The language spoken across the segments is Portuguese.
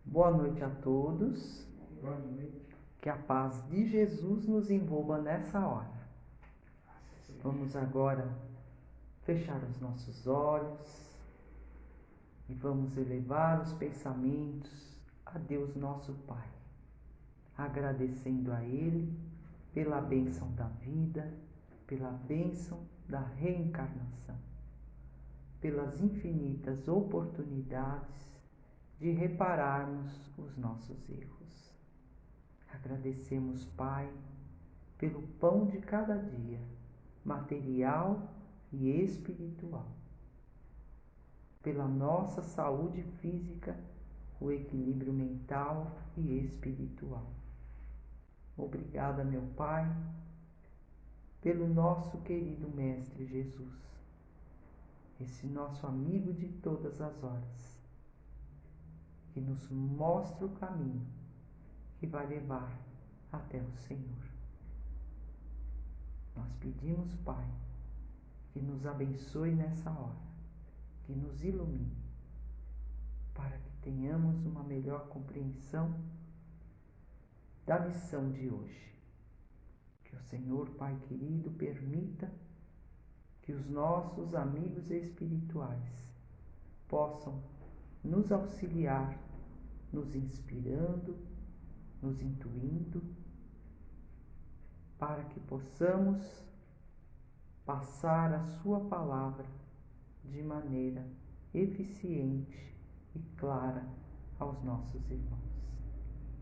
Boa noite a todos. Boa noite. Que a paz de Jesus nos envolva nessa hora. Vamos agora fechar os nossos olhos e vamos elevar os pensamentos a Deus nosso Pai, agradecendo a Ele pela bênção da vida, pela bênção da reencarnação, pelas infinitas oportunidades de repararmos os nossos erros. Agradecemos, Pai, pelo pão de cada dia, material e espiritual, pela nossa saúde física, o equilíbrio mental e espiritual. Obrigada, meu Pai, pelo nosso querido Mestre Jesus, esse nosso amigo de todas as horas, que nos mostra o caminho que vai levar até o Senhor. Nós pedimos, Pai, que nos abençoe nessa hora, que nos ilumine, para que tenhamos uma melhor compreensão da lição de hoje. Que o Senhor, Pai querido, permita que os nossos amigos espirituais possam nos auxiliar, nos inspirando, nos intuindo, para que possamos passar a sua palavra de maneira eficiente e clara aos nossos irmãos.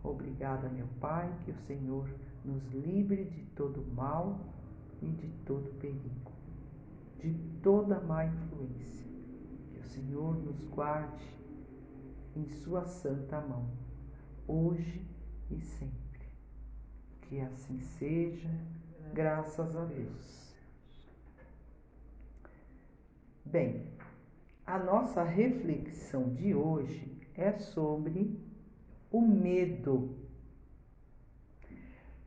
Obrigada, meu Pai, que o Senhor nos livre de todo mal e de todo perigo, de toda má influência. Que o Senhor nos guarde em sua santa mão, hoje e sempre. Que assim seja, graças a Deus. Bem, a nossa reflexão de hoje é sobre o medo.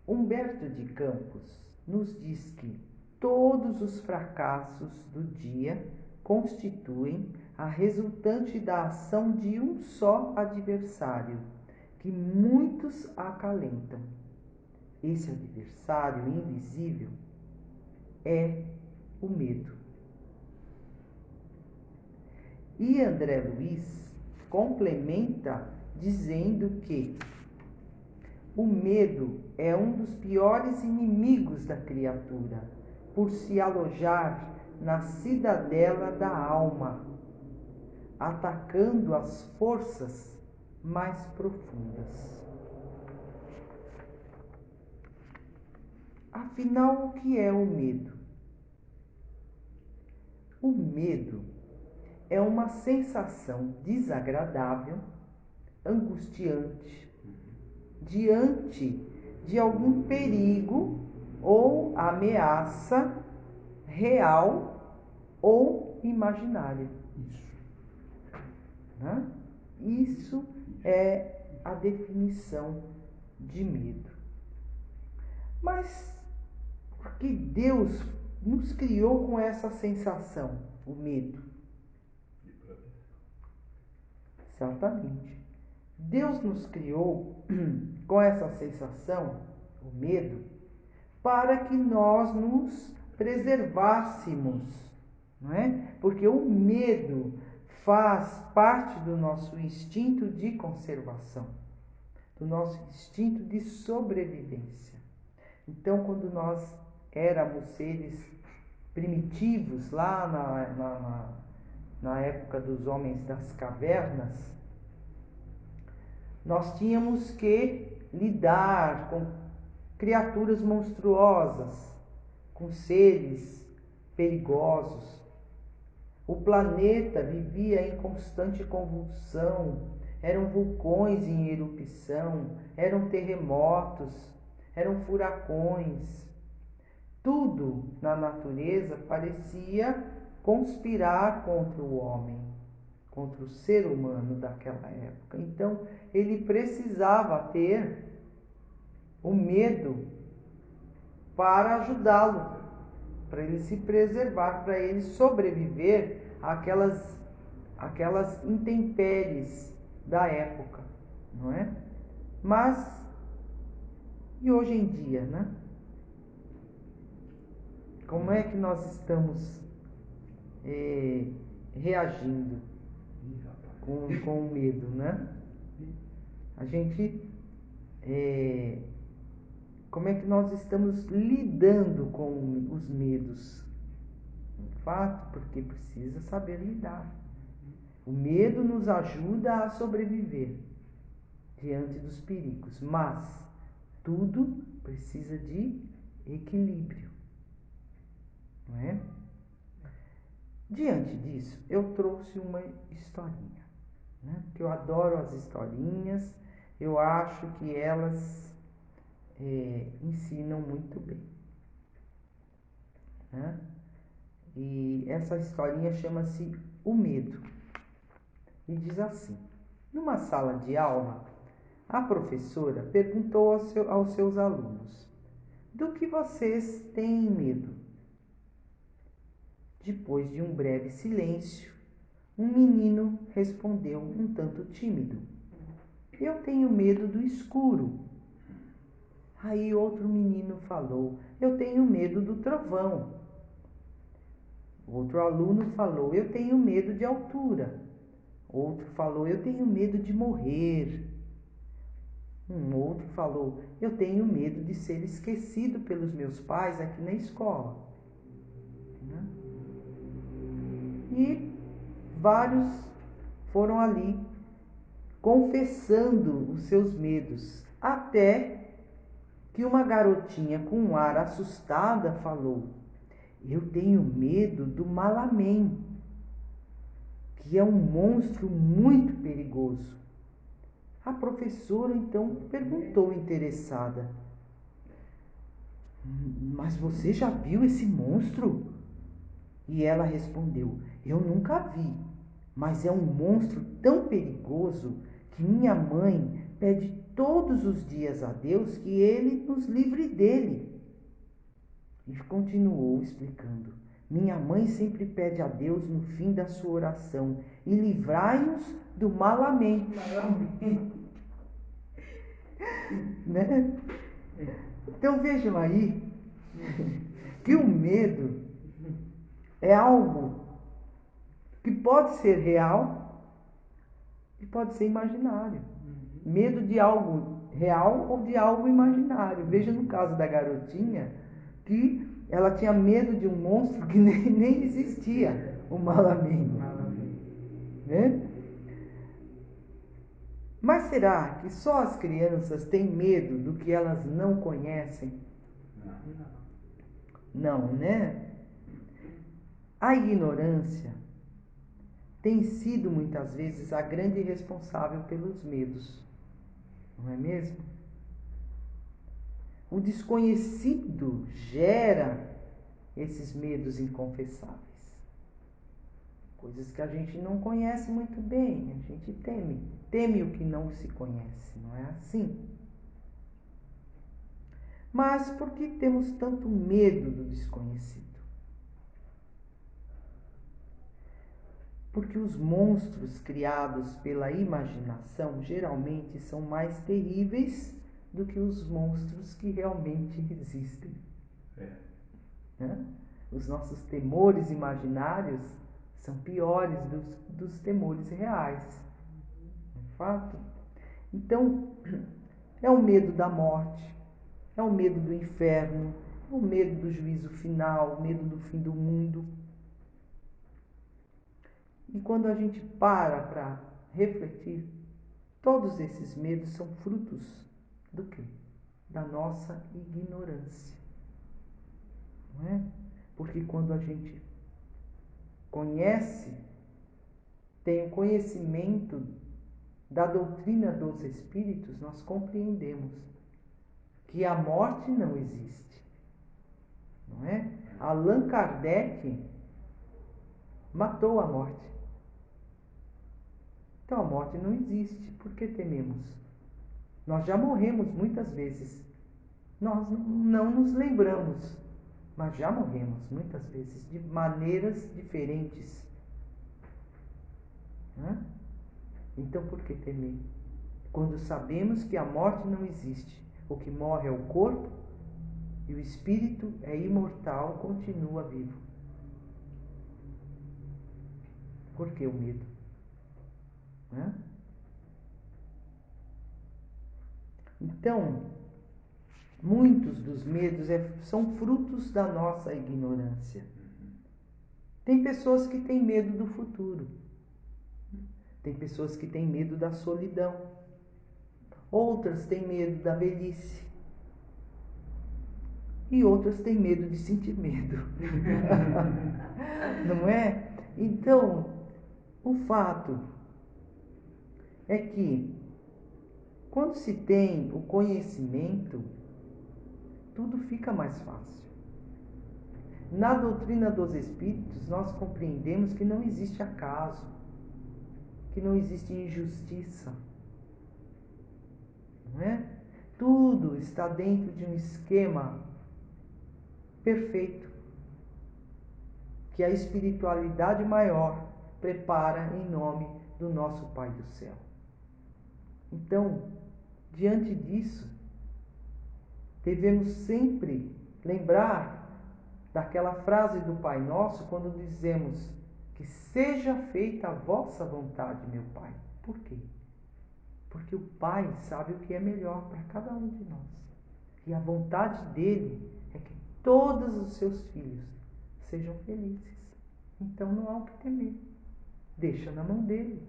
Humberto de Campos nos diz que todos os fracassos do dia constituem a resultante da ação de um só adversário, que muitos acalentam. Esse adversário invisível é o medo. E André Luiz complementa dizendo que o medo é um dos piores inimigos da criatura, por se alojar na cidadela da alma, atacando as forças mais profundas. Afinal, o que é o medo? O medo é uma sensação desagradável, angustiante, diante de algum perigo ou ameaça real ou imaginária. Isso é a definição de medo. Mas por que Deus nos criou com essa sensação, o medo? Exatamente. Deus nos criou com essa sensação, o medo, para que nós nos preservássemos, não é? Porque o medo faz parte do nosso instinto de conservação, do nosso instinto de sobrevivência. Então, quando nós éramos seres primitivos, lá na época dos homens das cavernas, nós tínhamos que lidar com criaturas monstruosas, com seres perigosos. O planeta vivia em constante convulsão, eram vulcões em erupção, eram terremotos, eram furacões. Tudo na natureza parecia conspirar contra o homem, contra o ser humano daquela época. Então, ele precisava ter o medo para ajudá-lo, para ele se preservar, para ele sobreviver àquelas intempéries da época. não é? Mas, e hoje em dia, né? Como é que nós estamos reagindo com o medo, né? A gente, como é que nós estamos lidando com os medos? Fato, porque precisa saber lidar. O medo nos ajuda a sobreviver diante dos perigos, mas tudo precisa de equilíbrio, não é? Diante disso, eu trouxe uma historinha, né? Que eu adoro as historinhas, eu acho que elas ensinam muito bem, né? E essa historinha chama-se O Medo. E diz assim: numa sala de aula, a professora perguntou aos seus alunos: do que vocês têm medo? Depois de um breve silêncio, um menino respondeu um tanto tímido: eu tenho medo do escuro. Aí outro menino falou: eu tenho medo do trovão. Outro aluno falou: eu tenho medo de altura. Outro falou: eu tenho medo de morrer. Um outro falou: eu tenho medo de ser esquecido pelos meus pais aqui na escola. E vários foram ali confessando os seus medos, até que uma garotinha com um ar assustada falou: eu tenho medo do Malamém, que é um monstro muito perigoso. A professora então perguntou interessada: mas você já viu esse monstro? E ela respondeu: eu nunca vi, mas é um monstro tão perigoso que minha mãe pede todos os dias a Deus que ele nos livre dele. E continuou explicando: minha mãe sempre pede a Deus no fim da sua oração: e livrai-nos do Malamém. Né? Então vejam aí que o medo é algo que pode ser real e pode ser imaginário. Medo de algo real ou de algo imaginário. Veja no caso da garotinha que ela tinha medo de um monstro que nem existia, o Malamém. Né? Mas será que só as crianças têm medo do que elas não conhecem? Não, né? A ignorância tem sido muitas vezes a grande responsável pelos medos, não é mesmo? O desconhecido gera esses medos inconfessáveis. Coisas que a gente não conhece muito bem, a gente teme o que não se conhece, não é assim? Mas por que temos tanto medo do desconhecido? Porque os monstros criados pela imaginação geralmente são mais terríveis do que os monstros que realmente existem. Né? Os nossos temores imaginários são piores dos temores reais. Não é fato? Então, é o medo da morte, é o medo do inferno, é o medo do juízo final, o medo do fim do mundo. E quando a gente para refletir, todos esses medos são frutos do quê? Da nossa ignorância. Não é? Porque quando a gente conhece, tem o conhecimento da doutrina dos espíritos, nós compreendemos que a morte não existe. Não é? Allan Kardec matou a morte. Então a morte não existe. Por que tememos? Nós já morremos muitas vezes. Nós não nos lembramos, mas já morremos muitas vezes, de maneiras diferentes. Né? Então por que temer? quando sabemos que a morte não existe. O que morre é o corpo e o espírito é imortal, continua vivo. Por que o medo? Né? Então, muitos dos medos são frutos da nossa ignorância. Tem pessoas que têm medo do futuro. Tem pessoas que têm medo da solidão. Outras têm medo da velhice. E outras têm medo de sentir medo. Não é? Então, o fato é que, quando se tem o conhecimento, tudo fica mais fácil. Na doutrina dos Espíritos, nós compreendemos que não existe acaso, que não existe injustiça. Não é? Tudo está dentro de um esquema perfeito, que a espiritualidade maior prepara em nome do nosso Pai do Céu. Então, diante disso, devemos sempre lembrar daquela frase do Pai Nosso quando dizemos que seja feita a vossa vontade, meu Pai. Por quê? Porque o Pai sabe o que é melhor para cada um de nós. E a vontade dele é que todos os seus filhos sejam felizes. Então não há o que temer. Deixa na mão dele,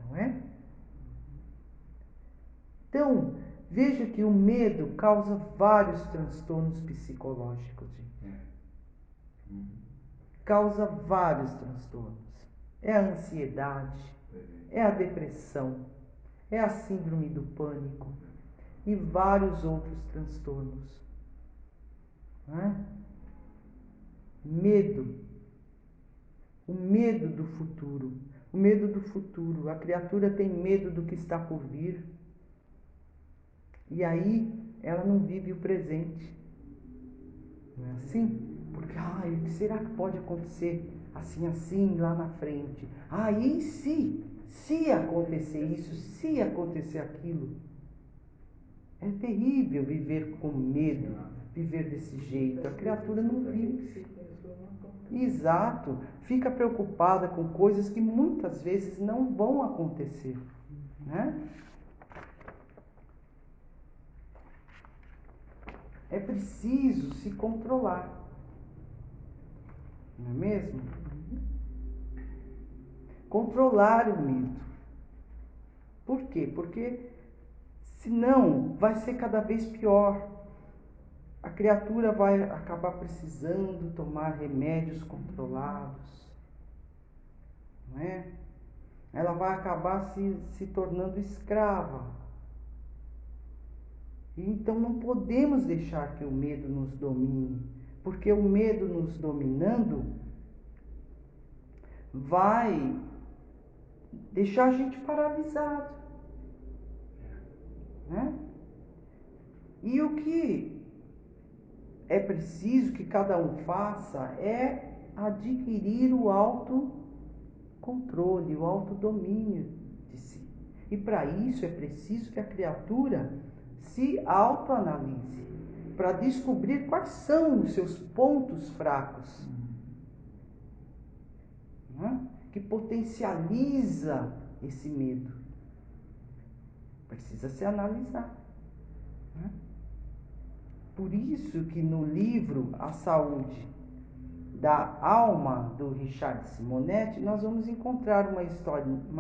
não é? Então, veja que o medo causa vários transtornos psicológicos, gente. Causa vários transtornos. É a ansiedade, é a depressão, é a síndrome do pânico e vários outros transtornos. Não é? Medo. O medo do futuro. O medo do futuro. A criatura tem medo do que está por vir. E aí ela não vive o presente. Não é assim? Porque, o que será que pode acontecer assim, lá na frente? E se acontecer isso, se acontecer aquilo? É terrível viver com medo, viver desse jeito. A criatura não vive. Exato. Fica preocupada com coisas que muitas vezes não vão acontecer, né? É preciso se controlar. Não é mesmo? Controlar o medo. Por quê? Porque senão vai ser cada vez pior. A criatura vai acabar precisando tomar remédios controlados. Não é? Ela vai acabar se tornando escrava. Então não podemos deixar que o medo nos domine, porque o medo nos dominando vai deixar a gente paralisado, né? E o que é preciso que cada um faça é adquirir o autocontrole, o autodomínio de si. E para isso é preciso que a criatura se autoanalise, para descobrir quais são os seus pontos fracos, né? Que potencializa esse medo. Precisa se analisar, né? Por isso que no livro A Saúde da Alma, do Richard Simonetti, nós vamos encontrar uma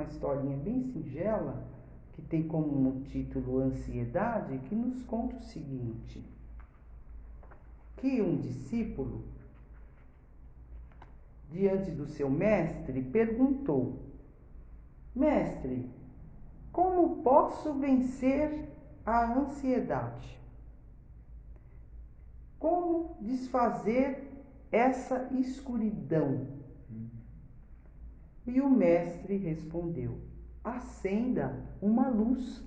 historinha bem singela, que tem como título Ansiedade, que nos conta o seguinte: que um discípulo, diante do seu mestre, perguntou: Mestre, como posso vencer a ansiedade? Como desfazer essa escuridão? E o mestre respondeu: acenda uma luz.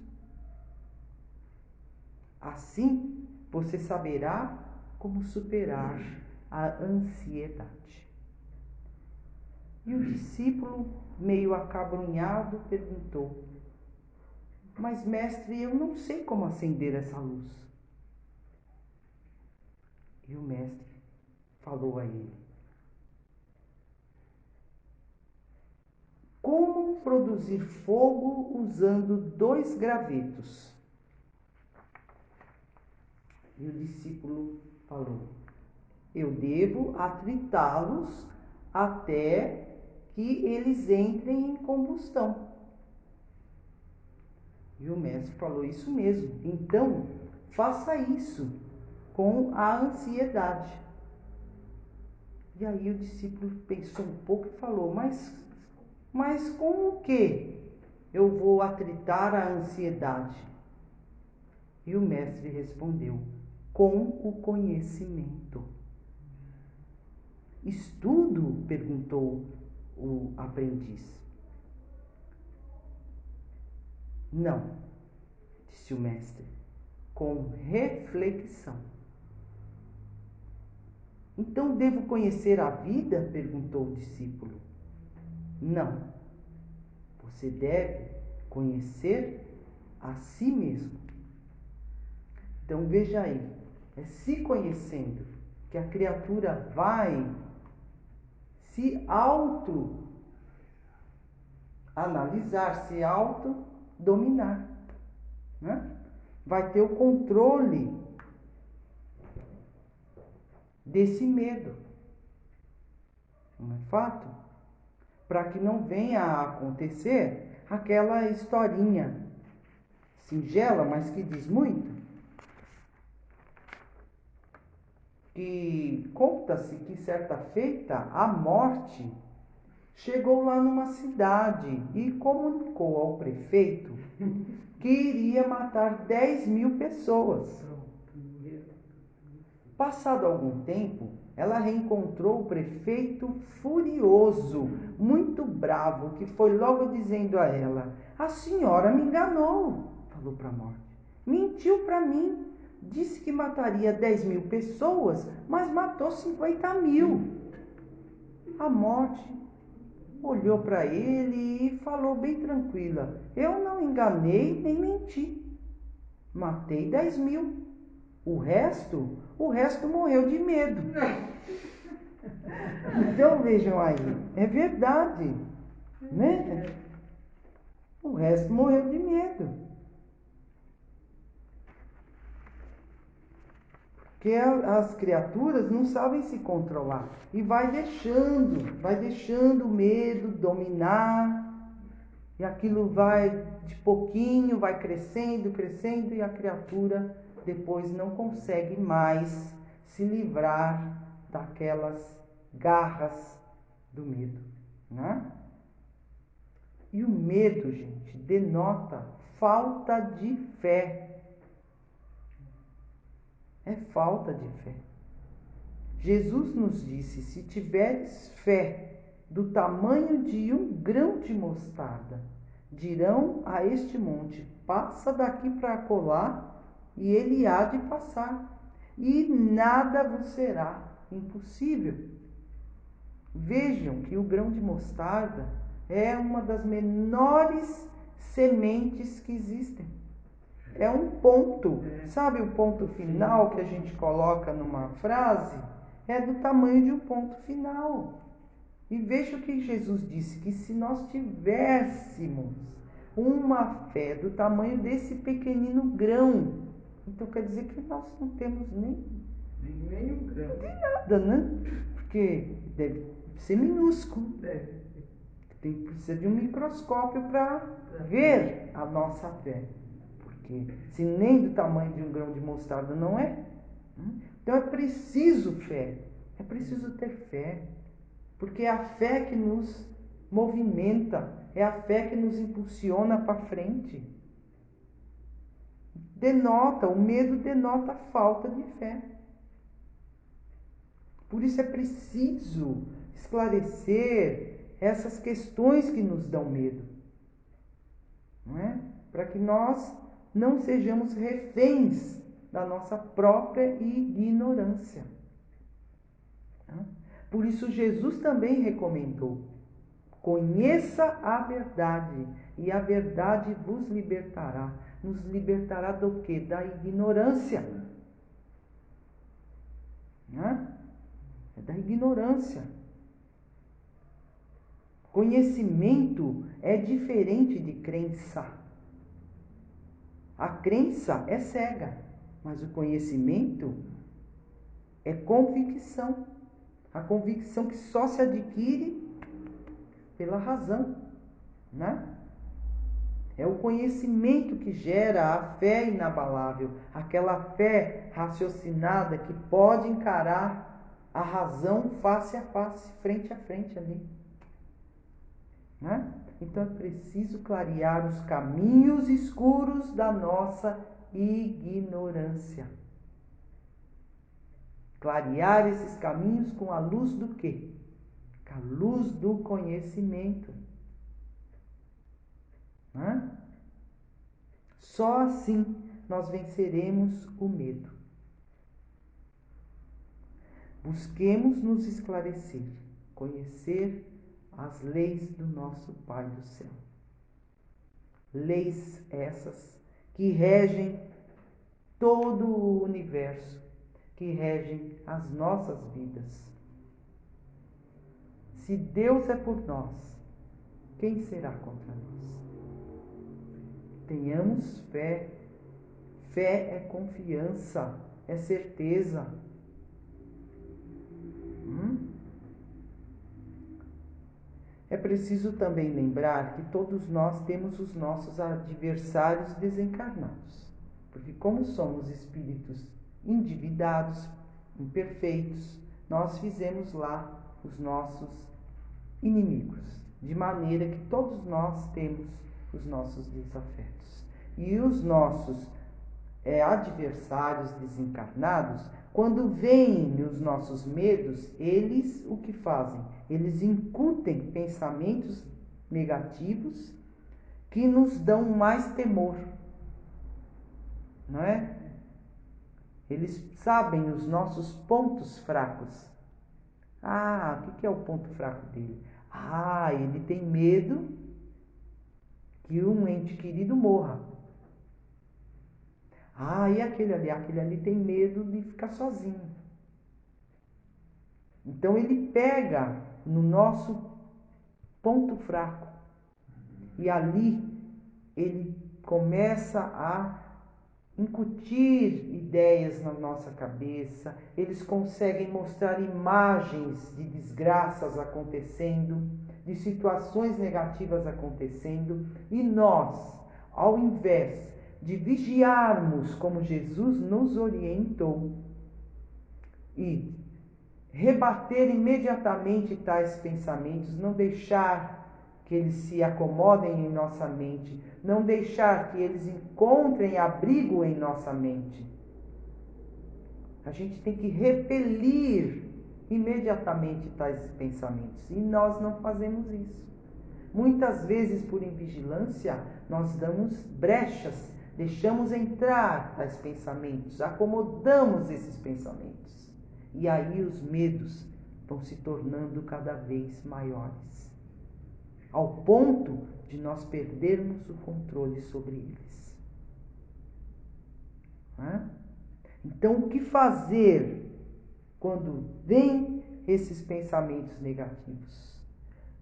Assim você saberá como superar a ansiedade. E o discípulo, meio acabrunhado, perguntou: Mas, mestre, eu não sei como acender essa luz. E o mestre falou a ele: como produzir fogo usando 2 gravetos? E o discípulo falou: eu devo atritá-los até que eles entrem em combustão. E o mestre falou: isso mesmo, então faça isso com a ansiedade. E aí o discípulo pensou um pouco e falou: mas com o que eu vou atritar a ansiedade? E o mestre respondeu: com o conhecimento. Estudo? Perguntou o aprendiz. Não, disse o mestre, com reflexão. Então devo conhecer a vida? Perguntou o discípulo. Não, você deve conhecer a si mesmo. Então veja aí, é se conhecendo que a criatura vai se auto-analisar, se auto-dominar, né? Vai ter o controle desse medo, não é fato? Para que não venha a acontecer aquela historinha singela, mas que diz muito, que conta-se que certa feita a morte chegou lá numa cidade e comunicou ao prefeito que iria matar 10.000 pessoas. Passado algum tempo, ela reencontrou o prefeito furioso, muito bravo, que foi logo dizendo a ela: a senhora me enganou, falou para a morte. Mentiu para mim, disse que mataria 10.000 pessoas, mas matou 50.000. A morte olhou para ele e falou bem tranquila: eu não enganei nem menti. Matei 10.000. O resto morreu de medo. Então vejam aí, é verdade, né? O resto morreu de medo. Porque as criaturas não sabem se controlar. E vai deixando o medo dominar. E aquilo vai de pouquinho, vai crescendo, crescendo, e a criatura depois não consegue mais se livrar daquelas garras do medo, né? E o medo, gente, denota falta de fé. É falta de fé. Jesus nos disse: se tiveres fé do tamanho de um grão de mostarda, dirão a este monte: passa daqui para acolá, e ele há de passar, e nada vos será impossível. Vejam que o grão de mostarda é uma das menores sementes que existem. É um ponto, sabe o ponto final que a gente coloca numa frase? É do tamanho de um ponto final. E veja o que Jesus disse, que se nós tivéssemos uma fé do tamanho desse pequenino grão, então quer dizer que nós não temos nem um grão. Não tem nada, né? Porque deve ser minúsculo. Precisa de um microscópio para ver a nossa fé. Porque se nem do tamanho de um grão de mostarda não é, então é preciso fé. É preciso ter fé. Porque é a fé que nos movimenta, é a fé que nos impulsiona para frente. O medo denota falta de fé. Por isso é preciso esclarecer essas questões que nos dão medo, não é? Para que nós não sejamos reféns da nossa própria ignorância. Por isso Jesus também recomendou: conheça a verdade e a verdade vos libertará. Nos libertará do quê? Da ignorância. Né? É da ignorância. Conhecimento é diferente de crença. A crença é cega, mas o conhecimento é convicção. A convicção que só se adquire pela razão, né? É o conhecimento que gera a fé inabalável, aquela fé raciocinada que pode encarar a razão face a face, frente a frente ali. Né? Então é preciso clarear os caminhos escuros da nossa ignorância. Clarear esses caminhos com a luz do quê? Com a luz do conhecimento. Né? Só assim nós venceremos o medo. Busquemos nos esclarecer, conhecer as leis do nosso Pai do céu. Leis essas que regem todo o universo, que regem as nossas vidas. Se Deus é por nós, quem será contra nós? Tenhamos fé. Fé é confiança, é certeza. É preciso também lembrar que todos nós temos os nossos adversários desencarnados. Porque como somos espíritos endividados, imperfeitos, nós fizemos lá os nossos inimigos. De maneira que todos nós temos os nossos desafetos. E os nossos adversários desencarnados, quando veem os nossos medos, eles o que fazem? Eles incutem pensamentos negativos que nos dão mais temor, não é? Eles sabem os nossos pontos fracos. Ah, o que é o ponto fraco dele? Ah, ele tem medo que um ente querido morra. Ah, e aquele ali? Aquele ali tem medo de ficar sozinho. Então ele pega no nosso ponto fraco e ali ele começa a incutir ideias na nossa cabeça. Eles conseguem mostrar imagens de desgraças acontecendo, de situações negativas acontecendo, e nós, ao invés de vigiarmos como Jesus nos orientou e rebater imediatamente tais pensamentos, não deixar que eles se acomodem em nossa mente, não deixar que eles encontrem abrigo em nossa mente. A gente tem que repelir imediatamente tais pensamentos, e nós não fazemos isso. Muitas vezes, por invigilância, nós damos brechas, deixamos entrar tais pensamentos, acomodamos esses pensamentos. E aí os medos vão se tornando cada vez maiores, ao ponto de nós perdermos o controle sobre eles. Então, o que fazer quando vêm esses pensamentos negativos?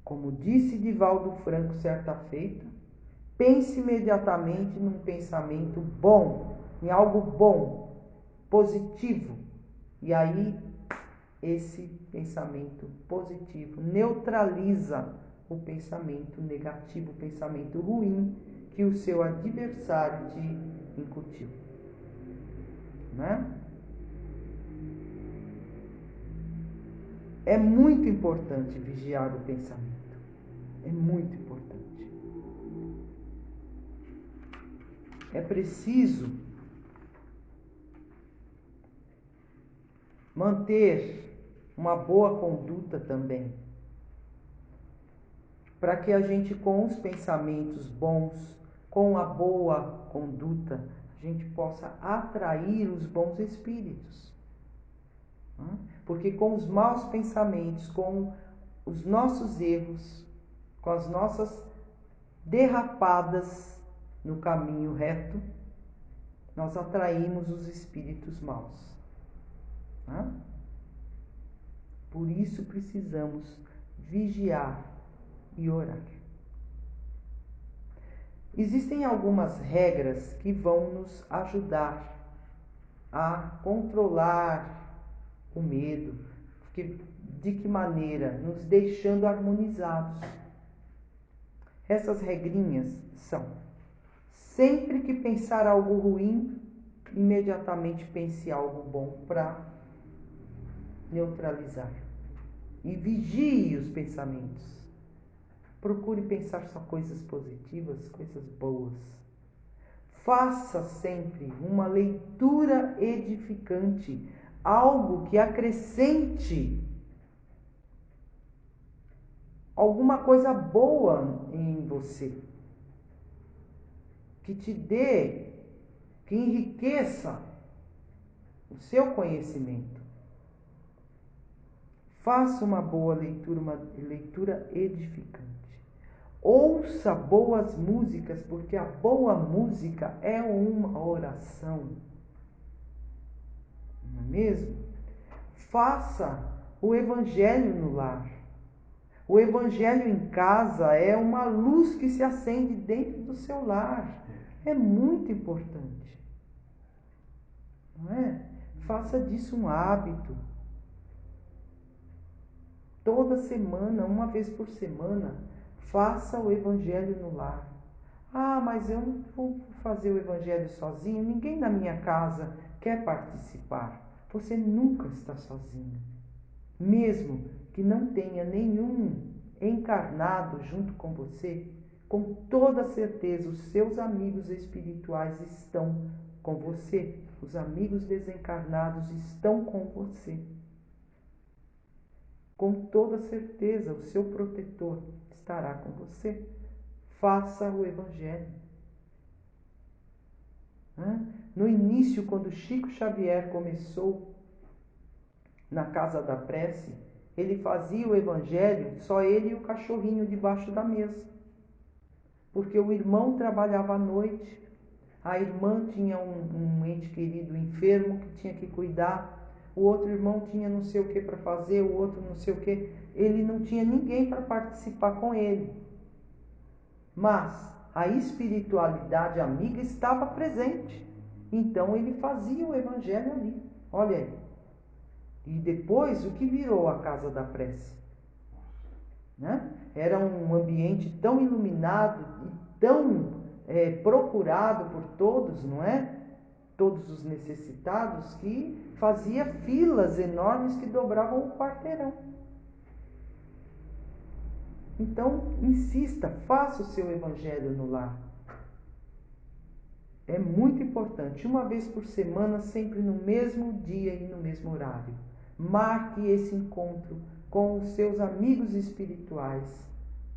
Como disse Divaldo Franco certa feita, pense imediatamente num pensamento bom, em algo bom, positivo. E aí, esse pensamento positivo neutraliza o pensamento negativo, o pensamento ruim que o seu adversário te incutiu. Né? É muito importante vigiar o pensamento. É muito importante. É preciso manter uma boa conduta também, para que a gente, com os pensamentos bons, com a boa conduta, a gente possa atrair os bons espíritos. Porque com os maus pensamentos, com os nossos erros, com as nossas derrapadas no caminho reto, nós atraímos os espíritos maus. Tá? Por isso precisamos vigiar e orar. Existem algumas regras que vão nos ajudar a controlar o medo. De que maneira? Nos deixando harmonizados. Essas regrinhas são: sempre que pensar algo ruim, imediatamente pense algo bom para neutralizar. E vigie os pensamentos. Procure pensar só coisas positivas, coisas boas. Faça sempre uma leitura edificante, algo que acrescente alguma coisa boa em você, que te dê, que enriqueça o seu conhecimento. Faça uma boa leitura, uma leitura edificante. Ouça boas músicas, porque a boa música é uma oração. Não é mesmo? Faça o evangelho no lar. O evangelho em casa é uma luz que se acende dentro do seu lar. É muito importante. Não é? Faça disso um hábito. Toda semana, uma vez por semana, faça o evangelho no lar. Ah, mas eu não vou fazer o evangelho sozinho, ninguém na minha casa quer participar. Você nunca está sozinho. Mesmo que não tenha nenhum encarnado junto com você, com toda certeza os seus amigos espirituais estão com você. Os amigos desencarnados estão com você. Com toda certeza o seu protetor estará com você. Faça o evangelho. No início, quando Chico Xavier começou na Casa da Prece, ele fazia o evangelho, só ele e o cachorrinho debaixo da mesa. Porque o irmão trabalhava à noite, a irmã tinha um ente querido enfermo que tinha que cuidar, o outro irmão tinha não sei o que para fazer, o outro não sei o que. Ele não tinha ninguém para participar com ele. Mas a espiritualidade amiga estava presente. Então ele fazia o evangelho ali. Olha aí. E depois o que virou a Casa da Prece? Né? Era um ambiente tão iluminado e tão procurado por todos, não é? Todos os necessitados, que fazia filas enormes que dobravam o quarteirão. Então, insista, faça o seu evangelho no lar. É muito importante, uma vez por semana, sempre no mesmo dia e no mesmo horário. Marque esse encontro com os seus amigos espirituais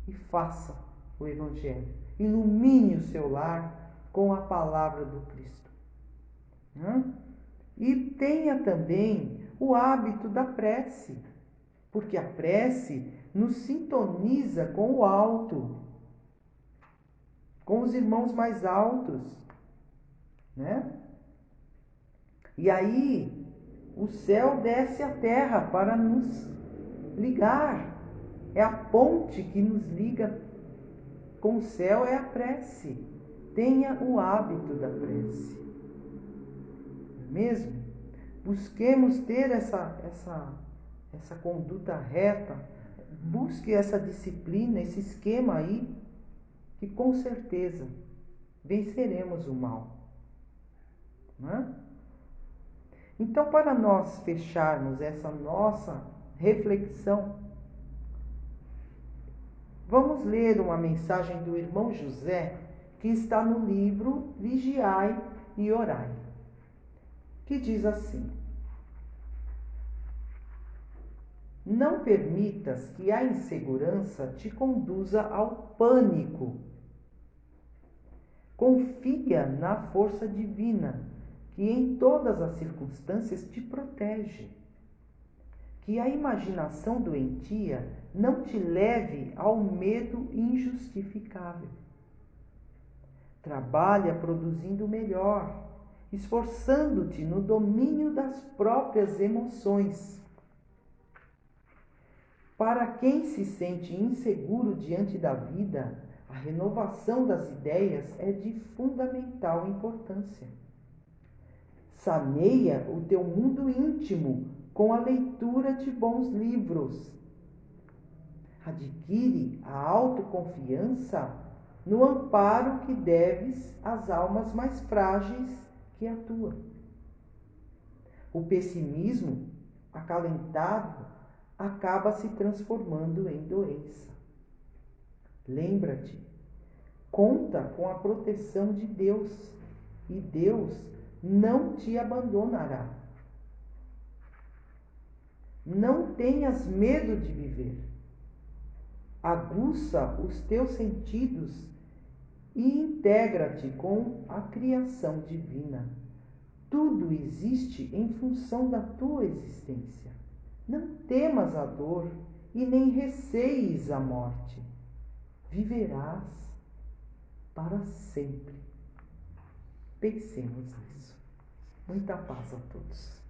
e faça o evangelho. Ilumine o seu lar com a palavra do Cristo. E tenha também o hábito da prece, porque a prece nos sintoniza com o alto, com os irmãos mais altos, né? E aí o céu desce à terra para nos ligar. É a ponte que nos liga com o céu, é a prece. Tenha o hábito da prece. Não é mesmo? Busquemos ter essa conduta reta. Busque essa disciplina, esse esquema aí, que com certeza venceremos o mal. Não é? Então, para nós fecharmos essa nossa reflexão, vamos ler uma mensagem do irmão José, que está no livro Vigiai e Orai, que diz assim: não permitas que a insegurança te conduza ao pânico. Confia na força divina, que em todas as circunstâncias te protege. Que a imaginação doentia não te leve ao medo injustificável. Trabalha produzindo o melhor, esforçando-te no domínio das próprias emoções. Para quem se sente inseguro diante da vida, a renovação das ideias é de fundamental importância. Saneia o teu mundo íntimo com a leitura de bons livros. Adquire a autoconfiança no amparo que deves às almas mais frágeis que atuam. O pessimismo, acalentado, acaba se transformando em doença. Lembra-te, conta com a proteção de Deus e Deus não te abandonará. Não tenhas medo de viver. Aguça os teus sentidos e integra-te com a criação divina. Tudo existe em função da tua existência. Não temas a dor e nem receis a morte. Viverás para sempre. Pensemos nisso. Muita paz a todos.